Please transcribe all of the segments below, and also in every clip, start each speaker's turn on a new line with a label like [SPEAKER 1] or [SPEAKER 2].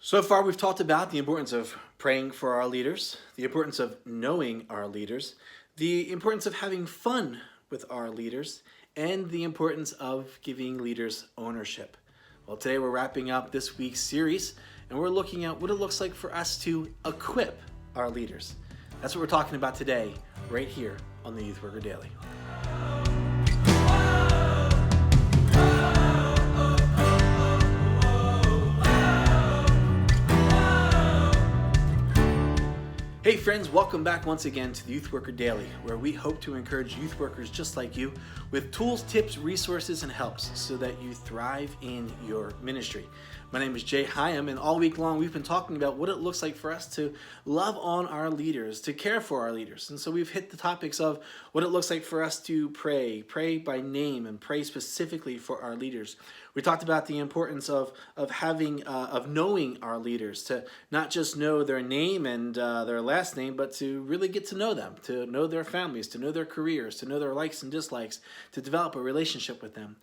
[SPEAKER 1] So far, we've talked about the importance of praying for our leaders, the importance of knowing our leaders, the importance of having fun with our leaders, and the importance of giving leaders ownership. Well, today we're wrapping up this week's series, and we're looking at what it looks like for us to equip our leaders. That's what we're talking about today, right here on the Youth Worker Daily. Hey friends, welcome back once again to the Youth Worker Daily, where we hope to encourage youth workers just like you with tools, tips, resources, and helps so that you thrive in your ministry. My name is Jay Hyam, and all week long we've been talking about what it looks like for us to love on our leaders, to care for our leaders. And so we've hit the topics of what it looks like for us to pray by name, and pray specifically for our leaders. We talked about the importance of knowing our leaders, to not just know their name and their last name, but to really get to know them, to know their families, to know their careers, to know their likes and dislikes, to develop a relationship with them.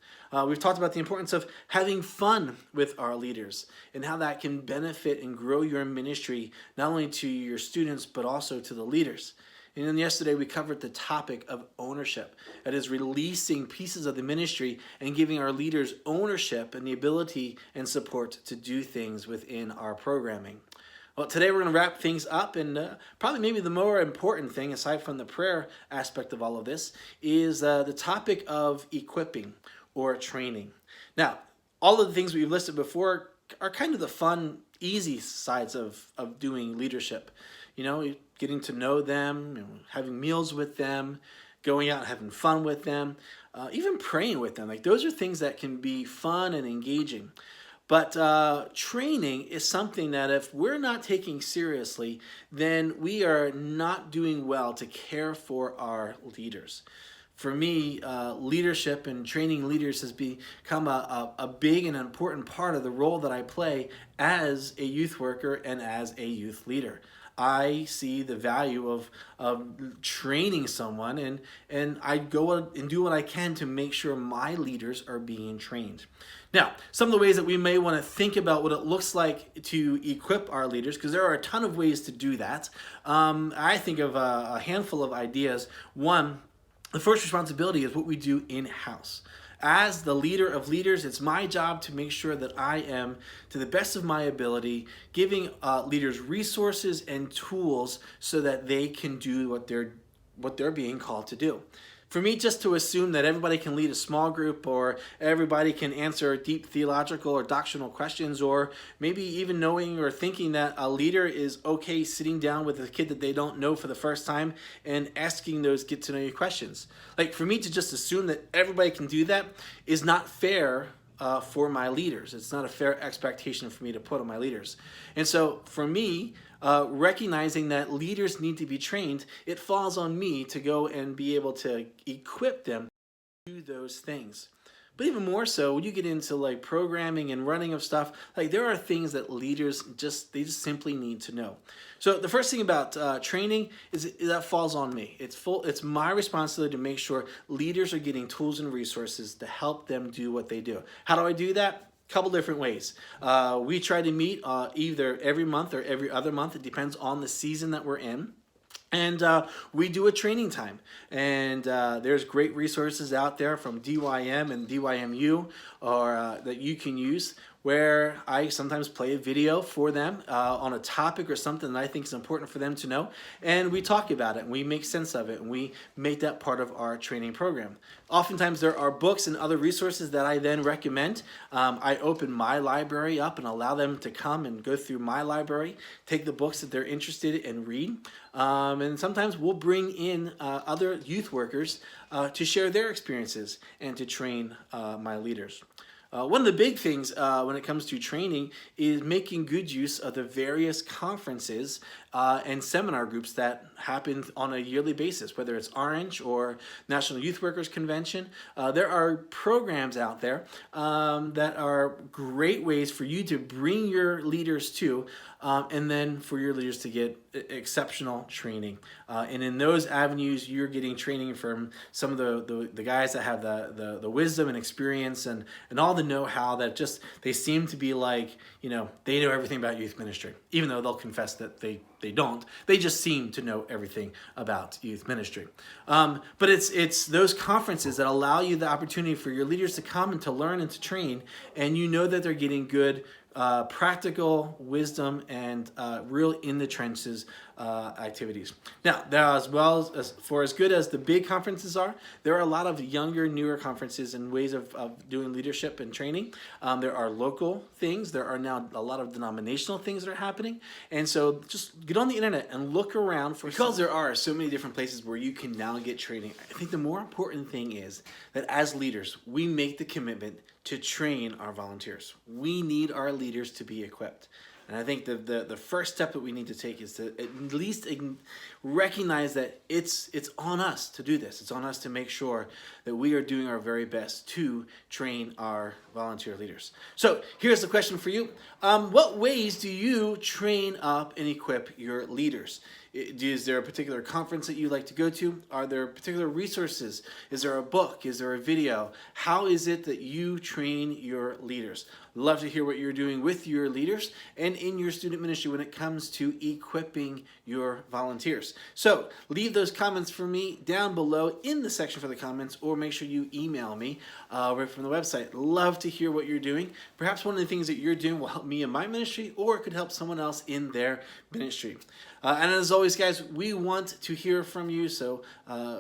[SPEAKER 1] We've talked about the importance of having fun with our leaders and how that can benefit and grow your ministry, not only to your students, but also to the leaders. And then yesterday we covered the topic of ownership. That is releasing pieces of the ministry and giving our leaders ownership and the ability and support to do things within our programming. Well, today we're going to wrap things up, and probably maybe the more important thing, aside from the prayer aspect of all of this, is the topic of equipping or training. Now, all of the things we've listed before are kind of the fun, easy sides of doing leadership. You know, getting to know them, having meals with them, going out and having fun with them, even praying with them. Like, those are things that can be fun and engaging. But training is something that if we're not taking seriously, then we are not doing well to care for our leaders. For me, leadership and training leaders has become a big and important part of the role that I play as a youth worker and as a youth leader. I see the value of training someone, and I go and do what I can to make sure my leaders are being trained. Now, some of the ways that we may want to think about what it looks like to equip our leaders, because there are a ton of ways to do that. I think of a handful of ideas. One, the first responsibility is what we do in-house. As the leader of leaders, it's my job to make sure that I am, to the best of my ability, giving leaders resources and tools so that they can do what they're being called to do. For me, just to assume that everybody can lead a small group, or everybody can answer deep theological or doctrinal questions, or maybe even knowing or thinking that a leader is okay sitting down with a kid that they don't know for the first time and asking those get to know you questions. Like, for me to just assume that everybody can do that is not fair for my leaders. It's not a fair expectation for me to put on my leaders. And so for me, recognizing that leaders need to be trained, it falls on me to go and be able to equip them to do those things. But even more so, when you get into like programming and running of stuff, like, there are things that leaders just simply need to know. So the first thing about training is that falls on me. It's my responsibility to make sure leaders are getting tools and resources to help them do what they do. How do I do that? Couple different ways. We try to meet either every month or every other month. It depends on the season that we're in. And we do a training time, and there's great resources out there from DYM and DYMU that you can use, where I sometimes play a video for them on a topic or something that I think is important for them to know, and we talk about it, and we make sense of it, and we make that part of our training program. Oftentimes there are books and other resources that I then recommend. I open my library up and allow them to come and go through my library, take the books that they're interested in and read. And sometimes we'll bring in other youth workers to share their experiences and to train my leaders. One of the big things when it comes to training is making good use of the various conferences and seminar groups that happen on a yearly basis, whether it's Orange or National Youth Workers Convention. There are programs out there that are great ways for you to bring your leaders to, and then for your leaders to get exceptional training. And in those avenues, you're getting training from some of the guys that have the wisdom and experience and all the the know-how that just they seem to be like, they know everything about youth ministry, even though they'll confess that they don't. They just seem to know everything about youth ministry. But it's those conferences that allow you the opportunity for your leaders to come and to learn and to train, and you know that they're getting good practical wisdom and real in the trenches activities. Now, there as well as for as good as the big conferences are, there are a lot of younger, newer conferences and ways of doing leadership and training. There are local things. There are now a lot of denominational things that are happening. And so just get on the internet and look around because there are so many different places where you can now get training. I think the more important thing is that as leaders, we make the commitment to train our volunteers. We need our leaders to be equipped. And I think the first step that we need to take is to at least recognize that it's on us to do this. It's on us to make sure that we are doing our very best to train our volunteer leaders. So here's the question for you. What ways do you train up and equip your leaders? Is there a particular conference that you like to go to? Are there particular resources? Is there a book? Is there a video? How is it that you train your leaders? Love to hear what you're doing with your leaders and in your student ministry when it comes to equipping your volunteers. So leave those comments for me down below in the section for the comments, or make sure you email me right from the website. Love to hear what you're doing. Perhaps one of the things that you're doing will help me in my ministry, or it could help someone else in their ministry. And as always, guys, we want to hear from you. So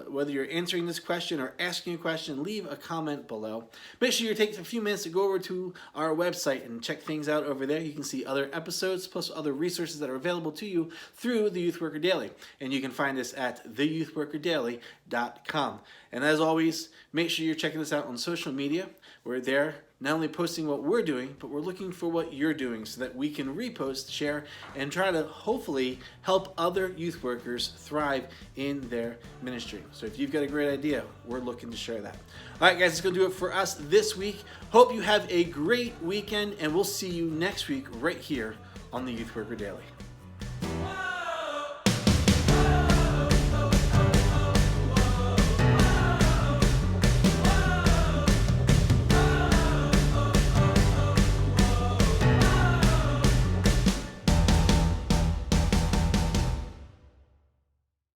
[SPEAKER 1] whether you're answering this question or asking a question, leave a comment below. Make sure you take a few minutes to go over to our website and check things out over there. You can see other episodes plus other resources that are available to you through the Youth Worker Daily. And you can find us at theyouthworkerdaily.com. And as always, make sure you're checking us out on social media. We're there not only posting what we're doing, but we're looking for what you're doing so that we can repost, share, and try to hopefully help other youth workers thrive in their ministry. So if you've got a great idea, we're looking to share that. All right, guys, it's going to do it for us this week. Hope you have a great weekend, and we'll see you next week right here on the Youth Worker Daily.